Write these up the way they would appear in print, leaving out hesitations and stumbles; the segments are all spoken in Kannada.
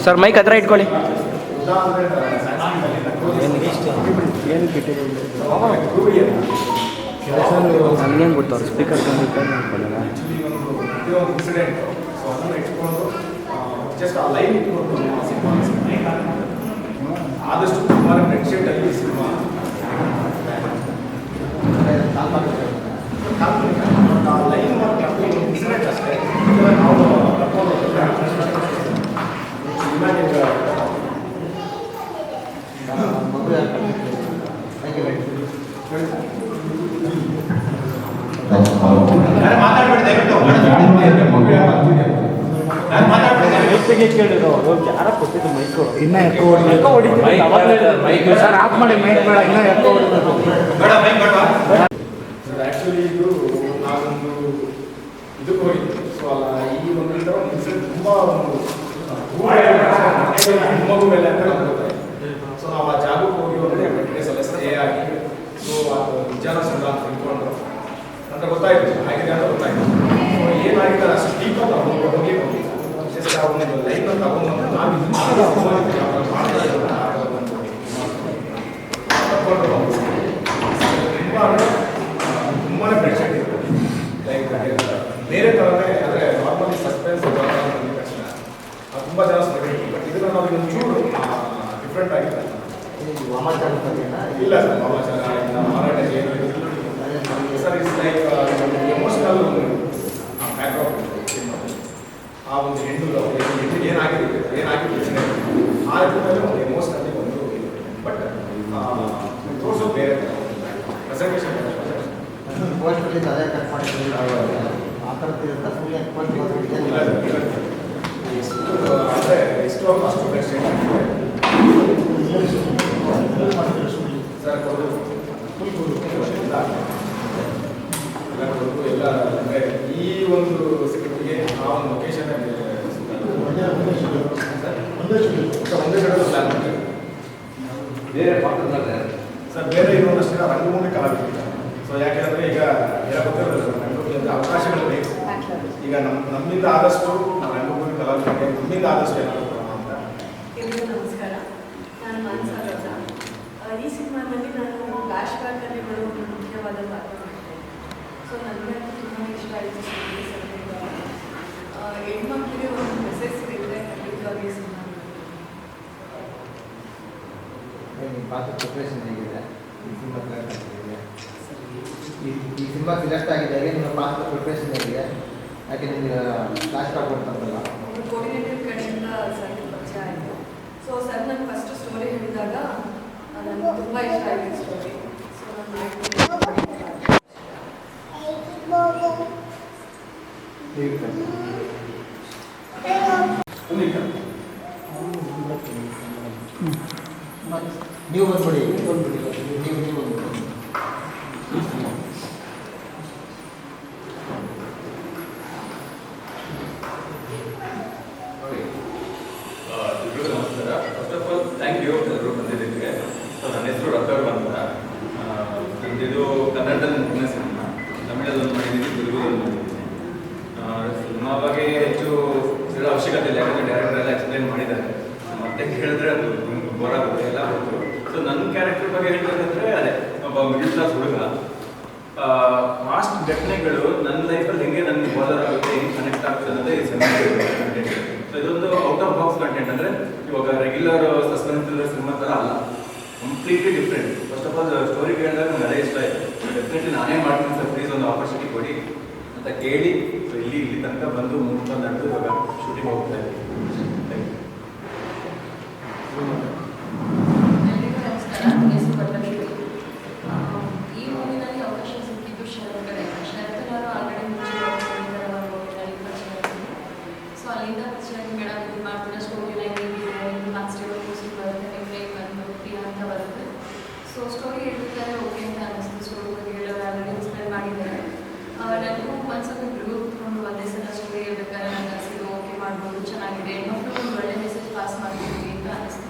ಸರ್ ಮೈಕ್ ಹತ್ರ ಇಟ್ಕೊಳ್ಳಿ. ನನ್ಗೇನು ಗೊತ್ತು ಸ್ಪೀಕರ್ ಆದಷ್ಟು ನೆಟ್ ಶೀಟ್ ಅಲ್ಲಿ ಸಿನಿಮಾ ಲೈನ್ ಇನ್ಸಿಡೆಂಟ್ ಅಷ್ಟೇ ನಾವು ಇನ್ನ ಎಕ್ಕೋ ಸರ್ ಆಫ್ ಮಾಡಿ ಮೈಕ್ ಬೇಡ, ಇನ್ನ ಎಕ್ಕೋ ಹೊಡಿಬೇಕು. ಆ್ಯಕ್ಚುಲಿ ಇದು ನಾವೊಂದು ಇದಕ್ಕೆ ಹೋಗಿದ್ವಿ. ಸೊ ಅಲ್ಲ ಈ ಒಂದು ಇನ್ಸಿಡೆಂಟ್ ತುಂಬ ಮಗು ಮೇಲೆ ಅಂತ ಗೊತ್ತಾಯ್ತು. ಸೊ ನಾವು ಆ ಜಾಗಕ್ಕೆ ಹೋಗಿ ಒಂದು ಡೇಸ್ ಎಲ್ಲ ಸ್ಟೇ ಆಗಿ ಸೊ ಅದು ನಿಜಾನ ಸುಳ್ಳ ಅಂತ ತಿಳ್ಕೊಂಡ್ರು ಅಂತ ಗೊತ್ತಾಯ್ತು, ಆಗಿದೆ ಅಂತ ಗೊತ್ತಾಯ್ತು. ಸೊ ಏನಾಗಿದೆ ಅಷ್ಟು ಡೀಪ್ ಅಂತ ಹೋಗಿ ಜಸ್ಟ್ ಆ ಒಂದು ಲೈನ್ ಅಂತ ತಗೊಂಡ್ಬಂದು ನಾವು ತುಂಬಾ ಪ್ರೆಷರ್ ಇದೆ. ಲೈಕ್ ಬೇರೆ ಥರನೇ ಅಂದರೆ ನಾರ್ಮಲಿ ಸಸ್ಪೆನ್ಸ್ ಬಂದಿದ ತಕ್ಷಣ ತುಂಬ ಜನ ಸ್ಪೆಕ್ಟ್. ಬಟ್ ಇದನ್ನು ನಾವು ಇನ್ನೊಂಚೂರು ಡಿಫ್ರೆಂಟ್ ಆಗಿದೆ. ಇಲ್ಲ ಸರ್, ವಾಮಾಚಾರ ಇಲ್ಲ, ಮಾರಾಟ ಏನು sir. It's like emotional background. ಆ ಒಂದು ಹೆಣ್ಣು ಏನಾಗಿದೆ ಆ ರೀತಿಯಲ್ಲಿ ಒಂದು ಎಮೋಷನಲ್ಲಿ ಒಂದು ಬಟ್ ತೋರಿಸೋ ಬೇರೆ ಪ್ರೆಸೆಂಟೇಷನ್ ಅದೇ ಕಟ್ ಮಾಡಿದ್ರೆ ಆ ಥರದ್ದು ಅಂದರೆ ಎಷ್ಟು ಅಷ್ಟು ಬೆಸ್ಟ್ ಸರ್ ಎಲ್ಲ ಅಂದರೆ ಈ ಒಂದು ಸೆಕ್ಯೂರಿಟಿಗೆ ಆ ಒಂದು ಲೊಕೇಶನ್ ಒಂದೇ ಕಡೆ ಪ್ಲಾನ್ ಮಾಡ್ತೀವಿ. ಬೇರೆ ಸರ್ ಬೇರೆ ಇರುವಷ್ಟೇ ರಂಗಭೂಮಿ ಕಲಾವಿದರು. ಸೊ ಯಾಕೆಂದರೆ ಈಗ ಗೊತ್ತಿರೋದಿಲ್ಲ, ರಂಗಭೂಮಿ ಅವಕಾಶಗಳು ಬೇಕು. ಈಗ ನಮ್ಮಿಂದ ಆದಷ್ಟು ನಾವು ರಂಗಭೂಮಿ ಕಲಾವಿದರಿಗೆ ನಮ್ಮಿಂದ ಆದಷ್ಟು ಏನಾದರೂ ಅಂತ. ಎಲ್ಲರಿಗೂ ನಮಸ್ಕಾರ, ನಾನು ಮಾನಸ ಗೌಡ. ಈ ಸಿನಿಮಾದಲ್ಲಿ ನಾನು ಫ್ಲಾಶ್ ಬ್ಯಾಕಲ್ಲಿ ಬರೋ ಒಂದು ಮುಖ್ಯವಾದ ಪಾತ್ರ ಮಾಡ್ತೇನೆ. ಸೊ ನನಗೆ ತುಂಬಾ ಇಷ್ಟ ಆಯಿತು. ಹೆಣ್ಮಕ್ಳಿಗೆ ಒಂದು ಮೆಸೇಜ್ ಸಿಗುತ್ತೆ ಖಂಡಿತವಾಗಿ ಸಿನಿಮಾ. ಪಾತ್ರ ಪ್ರಿಪ್ರೇಷನ್ ಹೇಗಿದೆ? ಈ ಸಿನಿಮಾ ಸಿಲೆಕ್ಟ್ ಆಗಿದ್ದಾಗ ನಿಮ್ಮ ಪಾತ್ರ ಪ್ರಿಪ್ರೇಷನ್ ಹೇಗಿದೆ? ಯಾಕೆ ನಿಮಗೆ ಫ್ಲಾಶ್ ಬ್ಯಾಕ್ ಕೊಡ್ತಾರಲ್ಲ? ಕೋಆರ್ಡಿನೇಟರ್ ಕಡೆಯಿಂದ ಸರ್ ಪರಿಚಯ ಆಯಿತು. ಸೊ ಸರ್ ನನ್ನ ಫಸ್ಟ್ ಸ್ಟೋರಿ ನೋಡಿದಾಗ ನನಗೆ ತುಂಬ ಇಷ್ಟ ಆಗಿದೆ ಸ್ಟೋರಿ. ಸೊ ನಾನು ಮಾಡ್ತೀನಿ. ನೀವು ಬಂದ್ಬಿಡಿ ನೀವು ಬಂದ್ಬಿಡಿ. ಎಲ್ರಿಗೂ ನಮಸ್ಕಾರ. First of all thank you ಎಲ್ಲರೂ ಬಂದಿದ್ದಕ್ಕೆ. ಸೊ ನನ್ನ ಹೆಸರು ರಘುವರ್ ಅಂತ. ಇದು ಕನ್ನಡದಲ್ಲಿ ಮೂರನೇ ಸಿನಿಮಾ, ತಮಿಳಲ್ಲಿ ಒಂದು ಮಾಡಿದ್ದೀನಿ, ತೆಲುಗುದಲ್ಲಿ ಮಾಡಿದ್ದೀನಿ. ಸಿನಿಮಾ ಬಗ್ಗೆ ಹೆಚ್ಚು ಹೇಳೋ ಅವಶ್ಯಕತೆ ಇಲ್ಲ, ಯಾಕಂದರೆ ಡೈರೆಕ್ಟರ್ ಎಲ್ಲ ಎಕ್ಸ್ಪ್ಲೈನ್ ಮಾಡಿದ್ದಾರೆ. ಮತ್ತೆ ಹೇಳಿದ್ರೆ ಅದು ಬೋರ್ ಆಗುತ್ತೆ, ಎಲ್ಲ ಗೊತ್ತು. ಸೊ ನನ್ನ ಕ್ಯಾರೆಕ್ಟರ್ ಬಗ್ಗೆ ಹೇಳ್ಬೇಕಂದ್ರೆ ಅದೇ ಒಬ್ಬ ಮಿಡಲ್ ಕ್ಲಾಸ್ ಹುಡುಗ. ಪಾಸ್ಟ್ ಘಟನೆಗಳು ನನ್ನ ಲೈಫಲ್ಲಿ ಹೆಂಗೆ ನನಗೆ ಬಾದರ್ ಆಗುತ್ತೆ, ಹೆಂಗೆ ಕನೆಕ್ಟ್ ಆಗುತ್ತೆ ಅನ್ನೋದೇ ಈ ಸಿನಿಮಾ ಕಂಟೆಂಟ್. ಸೊ ಇದೊಂದು ಔಟ್ ಆಫ್ ಬಾಕ್ಸ್ ಕಂಟೆಂಟ್. ಅಂದರೆ ಇವಾಗ ರೆಗ್ಯುಲರ್ ಸಸ್ಪೆನ್ಸ್ ಥ್ರಿಲ್ಲರ್ ಸಿನಿಮಾ ಥರ ಅಲ್ಲ, completely different. First of all story ಕೇಳಿದಾಗ ನನಗೆ ಅದೇ ಇಷ್ಟ ಆಯಿತು. ಡೆಫಿನೆಟ್ಲಿ ನಾನೇ ಮಾಡ್ತೀನಿ ಸರ್, ಪ್ಲೀಸ್ ಒಂದು ಆಪರ್ಚುನಿಟಿ ಕೊಡಿ ಅಂತ ಕೇಳಿ ಸೊ ಇಲ್ಲಿ ತನಕ ಬಂದು ಮುಗಿಸ್ಕೊಂಡು ನಡೆದು ಇವಾಗ ಶೂಟಿಂಗ್ ಹೋಗ್ತಾ ಇದ್ದೀವಿ. ಎಲ್ರಿಗೂ ನಮಸ್ಕಾರ. ನನ್ನ ಹೆಸರು ವರಲಕ್ಷ್ಮಿ. ಈ ಮೂವಿನಲ್ಲಿ ಅವಕಾಶ ಸಿಕ್ಕಿದ್ದು ಶರತ್ ಕಡೆ. ಶರತ್ ನಾನು ಆಲ್ರೆಡಿ ಮೂವಿನಲ್ಲಿ ಪರಿಚಯ ಇದ್ದೀನಿ. ಸೊ ಅಲ್ಲಿಂದ ಪರಿಚಯ ಮೇಡಮ್ ಇದು ಮಾಡ್ತೀರಾ, ಸ್ಟೋರಿ ಲೈನ್ ಹೇಗಿದೆ, ಲಾಸ್ಟ್ ಇರೋ ಪೋಸ್ಟ್ ಬರುತ್ತೆ, ನಿಮಗೆ ಬಂದು ಪ್ರಿಯಾ ಅಂತ ಬರುತ್ತೆ. ಸೊ ಸ್ಟೋರಿ ಹೇಳ್ಬೇಕಾದ್ರೆ ಓಕೆ ಅಂತ ಅನ್ನಿಸ್ತು. ಸ್ಟೋರಿ ಬಗ್ಗೆ ಹೇಳೋರು ಆಲ್ರೆಡಿ ಎಕ್ಸ್ಪ್ಲೇನ್ ಮಾಡಿದ್ದಾರೆ. ನನಗೂ ಒಂದ್ಸಲ ಇಬ್ಬರಿಗೂ ಕೂತ್ಕೊಂಡು ಒಂದೇ ಸಲ ಸ್ಟೋರಿ ಹೇಳ್ಬೇಕಾದ್ರೆ ನನಗೆ ಅನಿಸಿದ್ದು ಓಕೆ ಮಾಡ್ಬೋದು, ಚೆನ್ನಾಗಿದೆ, ಮಕ್ಕಳು ಒಂದು ಒಳ್ಳೆ ಮೆಸೇಜ್ ಪಾಸ್ ಮಾಡ್ತೀವಿ ಅಂತ ಅನ್ನಿಸ್ತು.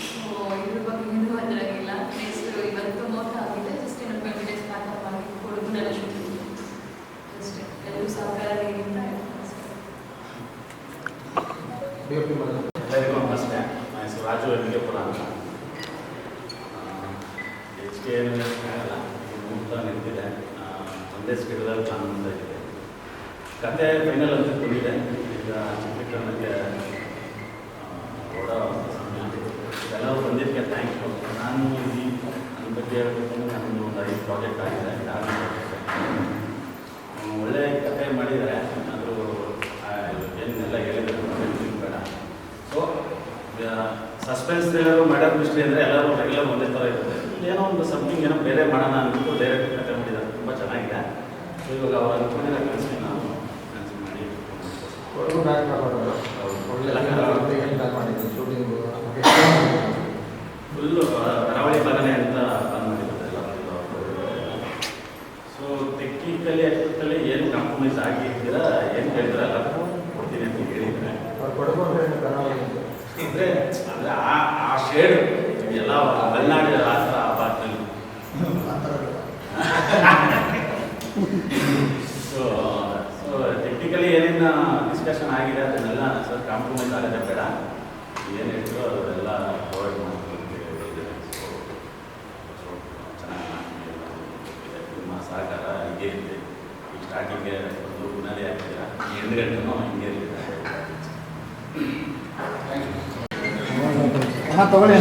ಸೊ ಇದ್ರ ಬಗ್ಗೆ ಇನ್ನೂ ಅದರಾಗಿಲ್ಲ. ನೆಕ್ಸ್ಟ್ ಇವತ್ತು ಮೋಟ ಆಗಿದೆ, ಜಸ್ಟ್ ಇನ್ನೊಂದು 20 days ಪ್ಯಾಕಪ್ ಮಾಡಿ ಕೊಡಗುನೆಲ್ಲ ಶೂಟಿಂಗ್ ಅಷ್ಟೇ. ಎಲ್ಲರೂ ಸಹಕಾರ ನೀಡಿ ಅಂತ ಎಲ್ಲರಿಗೂ ನಮಸ್ತೆ. ನನ್ನ ಹೆಸರು ರಾಜು ವೆಂಕಟಪುರ ಅಂತ. ಹೆಚ್ಚಿಗೆ ಏನು ಆಗಲ್ಲ, ಮುಕ್ತ ನಿಂತಿದೆ. ಒಂದೇ ಸ್ಪೀಡಲ್ಲಿ ಪ್ಲಾನ್ ಮಾಡ್ತಾ ಇದ್ದೆ. ಕತೆ ಫೈನಲ್ ಅಂತ ಬಂದಿದೆ. ಈಗ ಚಿತ್ರೀಕರಣಕ್ಕೆ ಓಡೋ ಸಮಯ. ಎಲ್ಲರೂ ಬಂದಿದ್ದಕ್ಕೆ ಥ್ಯಾಂಕ್ ಯು. ನಾನು ಈ ನನ್ನ ಬಗ್ಗೆ ಹೇಳಬೇಕು ಅಂದರೆ ನಮ್ಮದು ಒಂದು 5 ಪ್ರಾಜೆಕ್ಟ್ ಆಗಿದೆ. ಒಳ್ಳೆ ಕತೆ ಮಾಡಿದ್ದಾರೆ. ಅದು ಏನೆಲ್ಲ ಹೇಳಿದ್ರು ಬೇಡ. So suspense thriller, murder mystery ಅಂದರೆ ಎಲ್ಲರೂ ರೆಗ್ಯುಲರ್ ಒಂದೇ ಥರ ಇರುತ್ತೆ. ಏನೋ ಒಂದು ಸಮಥಿಂಗ್ ಏನೋ ಬೇರೆ ಮಾಡೋಣ ಅಂದ್ಬಿಟ್ಟು ಡೈರೆಕ್ಟ್ ಕತೆ ಮಾಡಿದ್ದಾರೆ. ತುಂಬ ಚೆನ್ನಾಗಿದೆ. ಸೊ ಇವಾಗ ಅವ್ರು ಅಂದ್ಕೊಂಡಿರೋ ಕನಸಿಗೆ ನಾವು ಕನಸು ಮಾಡಿ ಕೊಡಗು ಬ್ಯಾಕ್ ಮಾಡೋದು ಒಳ್ಳೆ ಮಾಡಿದ್ದು ಶೂಟಿಂಗು ಫುಲ್ಲು ಕರಾವಳಿ ಭಾಗನೇ ಅಂತ ಪ್ಲಾನ್ ಮಾಡಿರುತ್ತೆ ಎಲ್ಲ. ಸೊ ಟೆಕ್ನಿಕಲಿ ಎಕ್ಸ್ಪೆಕ್ಟಲ್ಲಿ ಏನು ಕಾಂಪ್ರಮೈಸ್ ಆಗಿರ್ತೀರಾ, ಏನು ಕೇಳ್ತೀರ ಎಲ್ಲ ಕೊಡ್ತೀನಿ ಅಂತ ಹೇಳಿದರೆ ಅವ್ರು ಕೊಡಗು ಕರಾವಳಿ ಇದ್ರೆ ಅಂದರೆ ಆ ಶೇಡ್ ಎಲ್ಲ ಮಲೆನಾಡಿನ ಆ ಥರ ಆ ಭಾಗದಲ್ಲಿ. ಸೊ ಟೆಕ್ನಿಕಲಿ ಏನೇನು ಡಿಸ್ಕಷನ್ ಆಗಿದೆ ಅದನ್ನೆಲ್ಲ ಸರ್ ಕಾಂಪ್ರಮೈಸ್ ಆಗೋದೇ ಬೇಡ. ಏನು ಹೇಳ್ತೀರೋ ಅದೆಲ್ಲ ಪ್ರೊವೈಡ್ ಮಾಡ್ಕೊಳ್ತೀವಿ. ಚೆನ್ನಾಗಿ ನಿಮ್ಮ ಸಹಕಾರ ಹೀಗೆ ಇದೆ. ಈ ಸ್ಟಾರ್ಟಿಂಗ್ಗೆ ಒಂದು ಬುನಾದಿ ಹಾಕ್ತೀರಾ, 2 ಗಂಟೆನೂ ಹಿಂಗೆ ಇರಲಿಲ್ಲ. ತಗೊಳ್ಳಿ